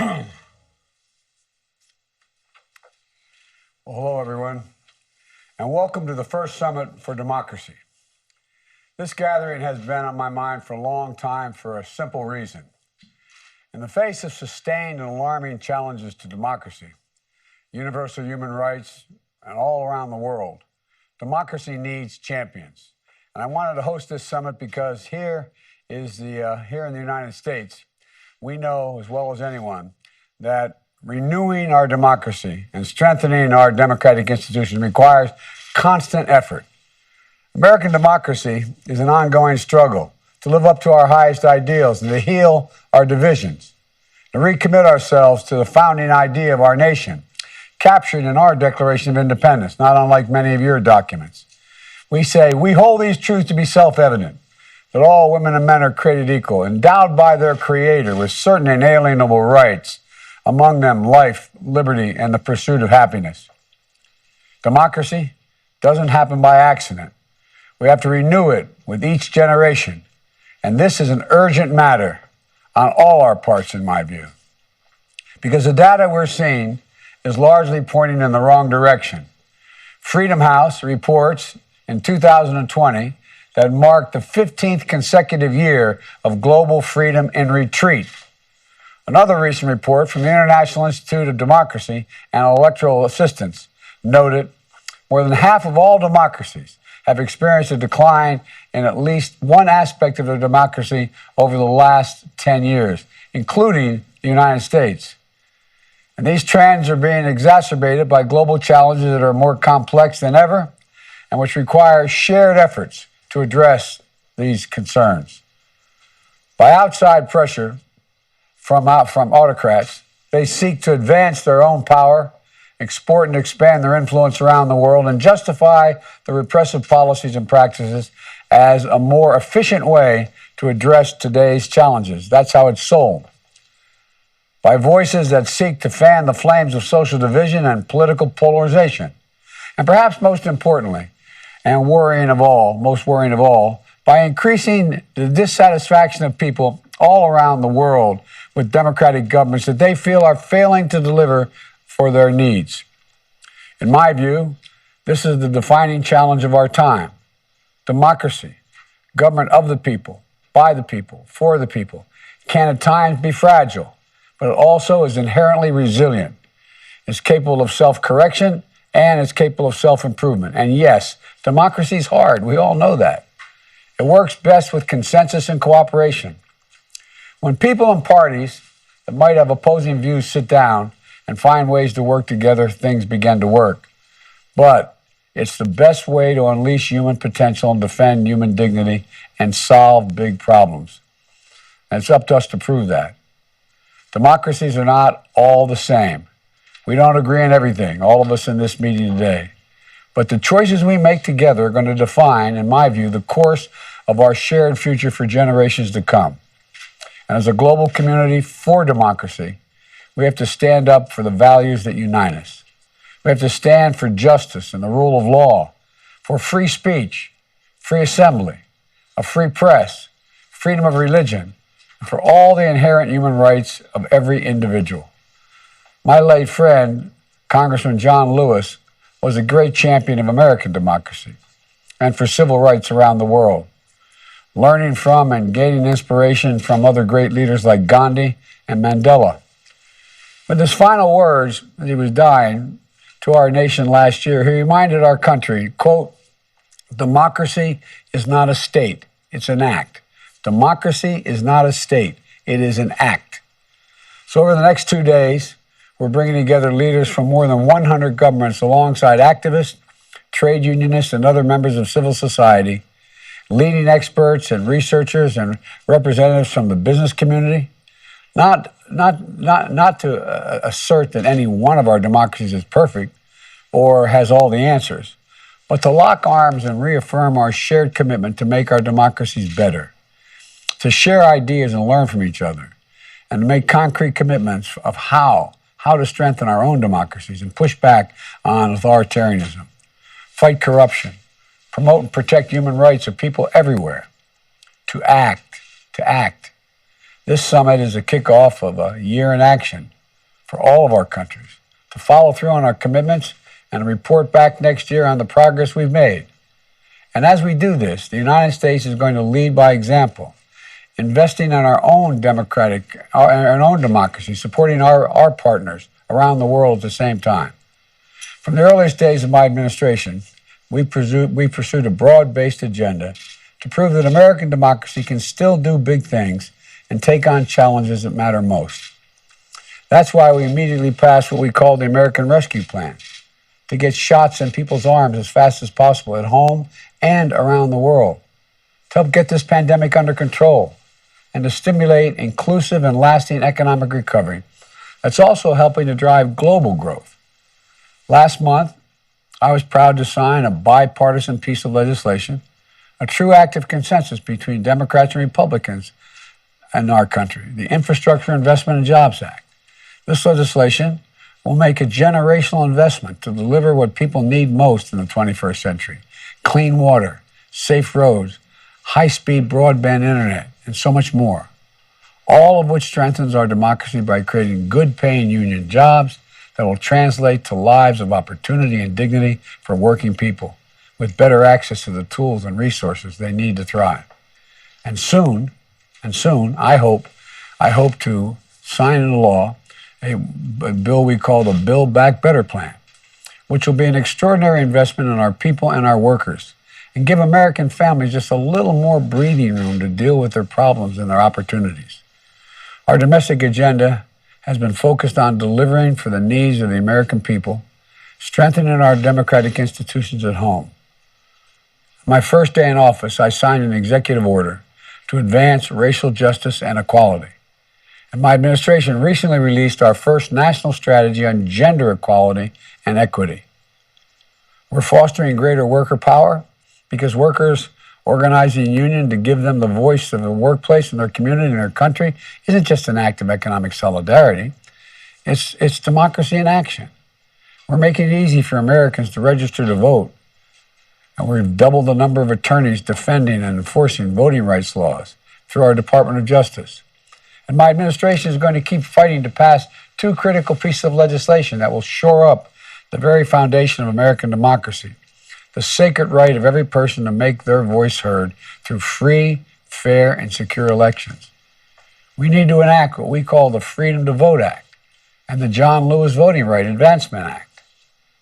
Well, hello, everyone, and welcome to the first Summit for Democracy. This gathering has been on my mind for a long time for a simple reason. In the face of sustained and alarming challenges to democracy, universal human rights, and all around the world, democracy needs champions. And I wanted to host this summit because here in the United States, we know as well as anyone that renewing our democracy and strengthening our democratic institutions requires constant effort. American democracy is an ongoing struggle to live up to our highest ideals and to heal our divisions, to recommit ourselves to the founding idea of our nation, captured in our Declaration of Independence, not unlike many of your documents. We say, we hold these truths to be self-evident, that all women and men are created equal, endowed by their Creator with certain inalienable rights, among them life, liberty, and the pursuit of happiness. Democracy doesn't happen by accident. We have to renew it with each generation, and this is an urgent matter on all our parts, in my view, because the data we're seeing is largely pointing in the wrong direction. Freedom House reports in 2020 that marked the 15th consecutive year of global freedom in retreat. Another recent report from the International Institute of Democracy and Electoral Assistance noted more than half of all democracies have experienced a decline in at least one aspect of their democracy over the last 10 years, including the United States. And these trends are being exacerbated by global challenges that are more complex than ever and which require shared efforts to address these concerns. By outside pressure from autocrats, they seek to advance their own power, export and expand their influence around the world, and justify the repressive policies and practices as a more efficient way to address today's challenges. That's how it's sold. By voices that seek to fan the flames of social division and political polarization. And perhaps most importantly, and most worrying of all, by increasing the dissatisfaction of people all around the world with democratic governments that they feel are failing to deliver for their needs. In my view, this is the defining challenge of our time. Democracy, government of the people, by the people, for the people, can at times be fragile, but it also is inherently resilient. It's capable of self-correction and it's capable of self-improvement. And yes, democracy is hard. We all know that. It works best with consensus and cooperation. When people and parties that might have opposing views sit down and find ways to work together, things begin to work. But it's the best way to unleash human potential and defend human dignity and solve big problems. And it's up to us to prove that. Democracies are not all the same. We don't agree on everything, all of us in this meeting today. But the choices we make together are going to define, in my view, the course of our shared future for generations to come. And as a global community for democracy, we have to stand up for the values that unite us. We have to stand for justice and the rule of law, for free speech, free assembly, a free press, freedom of religion, and for all the inherent human rights of every individual. My late friend, Congressman John Lewis, was a great champion of American democracy and for civil rights around the world, learning from and gaining inspiration from other great leaders like Gandhi and Mandela. With his final words as he was dying to our nation last year, he reminded our country, quote, "Democracy is not a state, it's an act. Democracy is not a state, it is an act." So over the next 2 days, we're bringing together leaders from more than 100 governments alongside activists, trade unionists, and other members of civil society, leading experts and researchers and representatives from the business community, not to assert that any one of our democracies is perfect or has all the answers, but to lock arms and reaffirm our shared commitment to make our democracies better, to share ideas and learn from each other, and to make concrete commitments of how to strengthen our own democracies and push back on authoritarianism, fight corruption, promote and protect human rights of people everywhere, to act. This summit is a kickoff of a year in action for all of our countries to follow through on our commitments and report back next year on the progress we've made. And as we do this, the United States is going to lead by example, investing in our own democracy, supporting our partners around the world at the same time. From the earliest days of my administration, we pursued a broad-based agenda to prove that American democracy can still do big things and take on challenges that matter most. That's why we immediately passed what we call the American Rescue Plan, to get shots in people's arms as fast as possible at home and around the world, to help get this pandemic under control, and to stimulate inclusive and lasting economic recovery that's also helping to drive global growth. Last month, I was proud to sign a bipartisan piece of legislation, a true act of consensus between Democrats and Republicans in our country, the Infrastructure Investment and Jobs Act. This legislation will make a generational investment to deliver what people need most in the 21st century: clean water, safe roads, high-speed broadband internet, and so much more, all of which strengthens our democracy by creating good-paying union jobs that will translate to lives of opportunity and dignity for working people with better access to the tools and resources they need to thrive. And soon, I hope to sign into law a bill we call the Build Back Better Plan, which will be an extraordinary investment in our people and our workers and give American families just a little more breathing room to deal with their problems and their opportunities. Our domestic agenda has been focused on delivering for the needs of the American people, strengthening our democratic institutions at home. My first day in office, I signed an executive order to advance racial justice and equality. And my administration recently released our first national strategy on gender equality and equity. We're fostering greater worker power because workers organizing a union to give them the voice of the workplace and their community and their country isn't just an act of economic solidarity. It's democracy in action. We're making it easy for Americans to register to vote. And we've doubled the number of attorneys defending and enforcing voting rights laws through our Department of Justice. And my administration is going to keep fighting to pass two critical pieces of legislation that will shore up the very foundation of American democracy: the sacred right of every person to make their voice heard through free, fair, and secure elections. We need to enact what we call the Freedom to Vote Act and the John Lewis Voting Right Advancement Act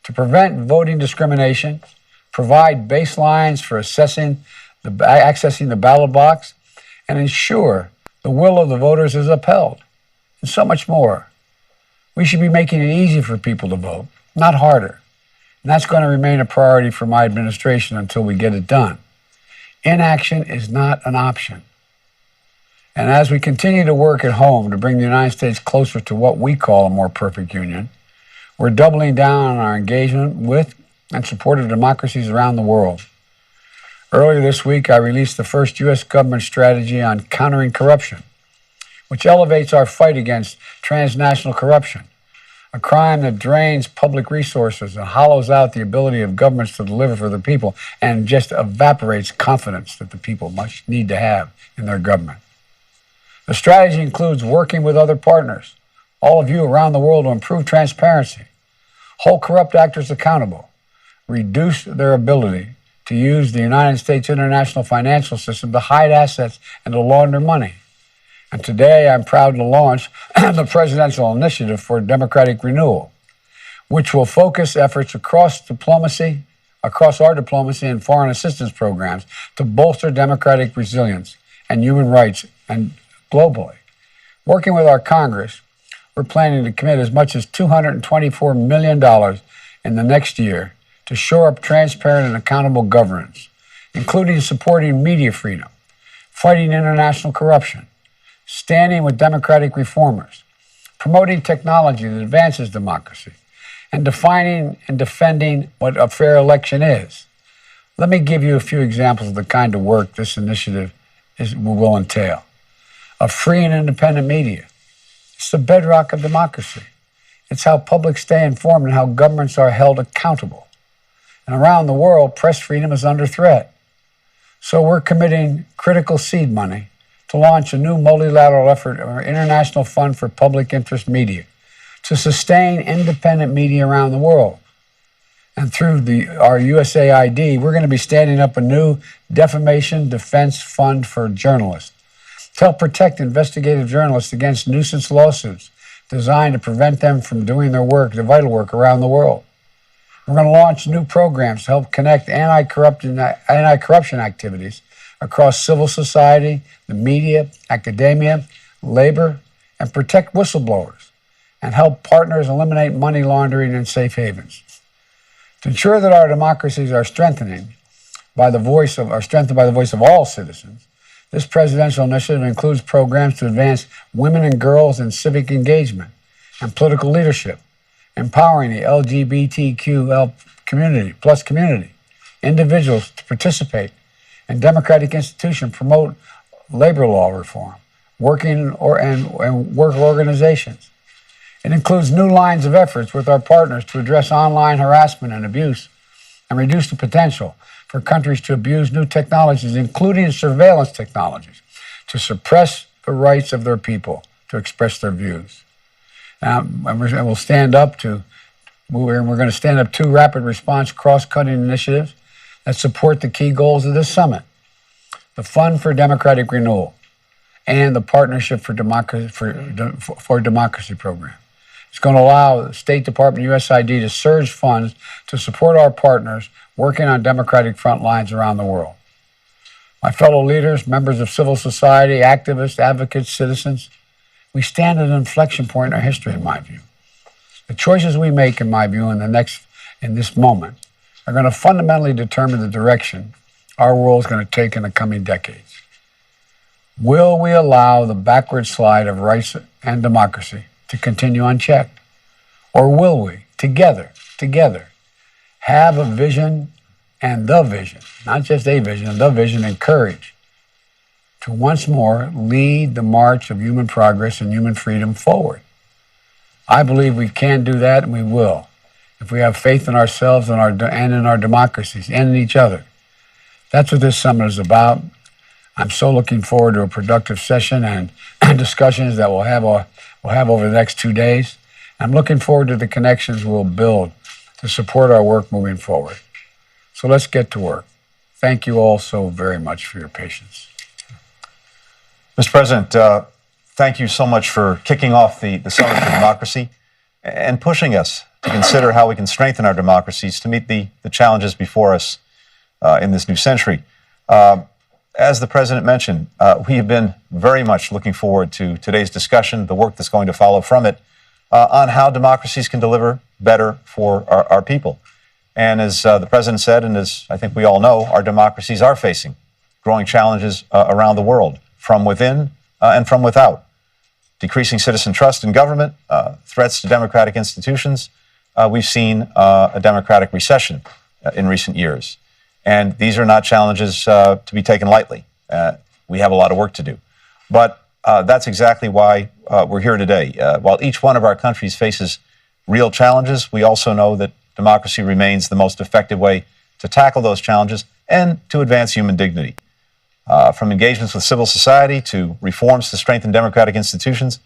to prevent voting discrimination, provide baselines for accessing the ballot box, and ensure the will of the voters is upheld, and so much more. We should be making it easy for people to vote, not harder. And that's going to remain a priority for my administration until we get it done. Inaction is not an option. And as we continue to work at home to bring the United States closer to what we call a more perfect union, we're doubling down on our engagement with and support of democracies around the world. Earlier this week, I released the first U.S. government strategy on countering corruption, which elevates our fight against transnational corruption, a crime that drains public resources and hollows out the ability of governments to deliver for the people and just evaporates confidence that the people must need to have in their government. The strategy includes working with other partners, all of you around the world, to improve transparency, hold corrupt actors accountable, reduce their ability to use the United States international financial system to hide assets and to launder money. And today I'm proud to launch the Presidential Initiative for Democratic Renewal, which will focus efforts across our diplomacy and foreign assistance programs to bolster democratic resilience and human rights and globally. Working with our Congress, we're planning to commit as much as $224 million in the next year to shore up transparent and accountable governance, including supporting media freedom, fighting international corruption, standing with democratic reformers, promoting technology that advances democracy, and defining and defending what a fair election is. Let me give you a few examples of the kind of work this initiative will entail. A free and independent media. It's the bedrock of democracy. It's how publics stay informed and how governments are held accountable. And around the world, press freedom is under threat. So we're committing critical seed money to launch a new multilateral effort of our International Fund for Public Interest Media to sustain independent media around the world. And through our USAID, we're going to be standing up a new defamation defense fund for journalists to help protect investigative journalists against nuisance lawsuits designed to prevent them from doing their work, their vital work around the world. We're going to launch new programs to help connect anti-corruption activities across civil society, the media, academia, labor, and protect whistleblowers, and help partners eliminate money laundering and safe havens. To ensure that our democracies are strengthened by the voice of all citizens, this presidential initiative includes programs to advance women and girls in civic engagement and political leadership, empowering the LGBTQ community, individuals to participate in democratic institutions, promote labor law reform, and work organizations. It includes new lines of efforts with our partners to address online harassment and abuse and reduce the potential for countries to abuse new technologies, including surveillance technologies, to suppress the rights of their people to express their views. And we're going to stand up two rapid response cross-cutting initiatives that support the key goals of this summit: the Fund for Democratic Renewal and the Partnership for Democracy program. It's going to allow the State Department and USAID to surge funds to support our partners working on democratic front lines around the world. My fellow leaders, members of civil society, activists, advocates, citizens, we stand at an inflection point in our history, in my view. The choices we make, in my view, in this moment, are going to fundamentally determine the direction our world is going to take in the coming decades. Will we allow the backward slide of rights and democracy to continue unchecked? Or will we, together, have a vision and the vision, not just a vision, the vision and courage to once more lead the march of human progress and human freedom forward? I believe we can do that, and we will, if we have faith in ourselves and in our democracies and in each other. That's what this summit is about. I'm so looking forward to a productive session and discussions that we'll have over the next 2 days. I'm looking forward to the connections we'll build to support our work moving forward. So let's get to work. Thank you all so very much for your patience. Mr. President, thank you so much for kicking off the Summit for Democracy and pushing us to consider how we can strengthen our democracies to meet the challenges before us in this new century. As the President mentioned, we have been very much looking forward to today's discussion, the work that's going to follow from it, on how democracies can deliver better for our people. And as the President said, and as I think we all know, our democracies are facing growing challenges around the world, from within and from without. Decreasing citizen trust in government, threats to democratic institutions. We've seen a democratic recession in recent years. And these are not challenges to be taken lightly. We have a lot of work to do. But that's exactly why we're here today. While each one of our countries faces real challenges, we also know that democracy remains the most effective way to tackle those challenges and to advance human dignity. From engagements with civil society to reforms to strengthen democratic institutions,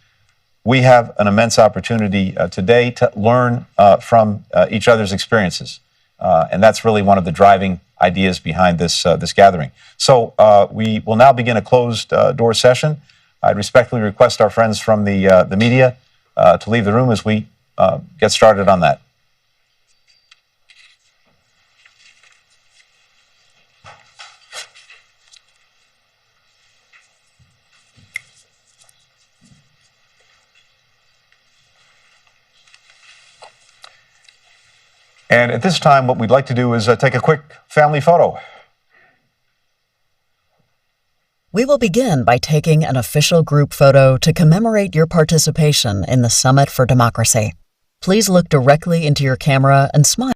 we have an immense opportunity today to learn from each other's experiences. And that's really one of the driving ideas behind this gathering. So we will now begin a closed door session. I'd respectfully request our friends from the media to leave the room as we get started on that. And at this time, what we'd like to do is take a quick family photo. We will begin by taking an official group photo to commemorate your participation in the Summit for Democracy. Please look directly into your camera and smile.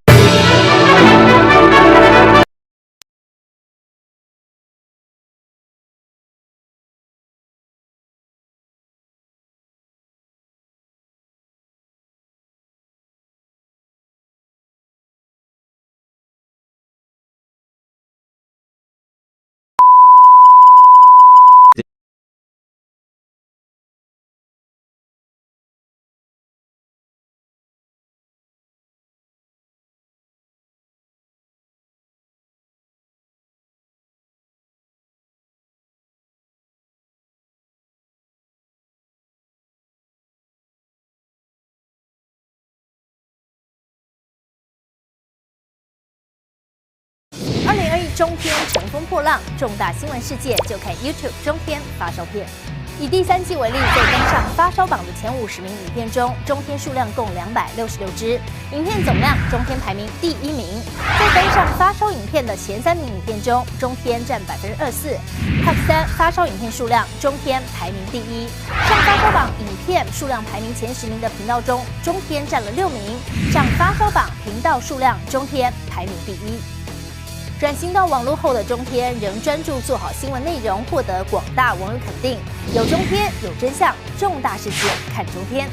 中天乘风破浪，重大新闻事件就看 YouTube 中天发烧片。以第3季为例，在登上发烧榜的前50名影片中，中天数量共266支，影片总量中天排名第1名。在登上发烧影片的前3名影片中，中天占24%。Top 3发烧影片数量，中天排名第1。上发烧榜影片数量排名前10名的频道中，中天占了6名。上发烧榜频道数量，中天排名第1。转型到网络后的中天仍专注做好新闻内容，获得广大网友肯定。有中天，有真相，重大事件看中天。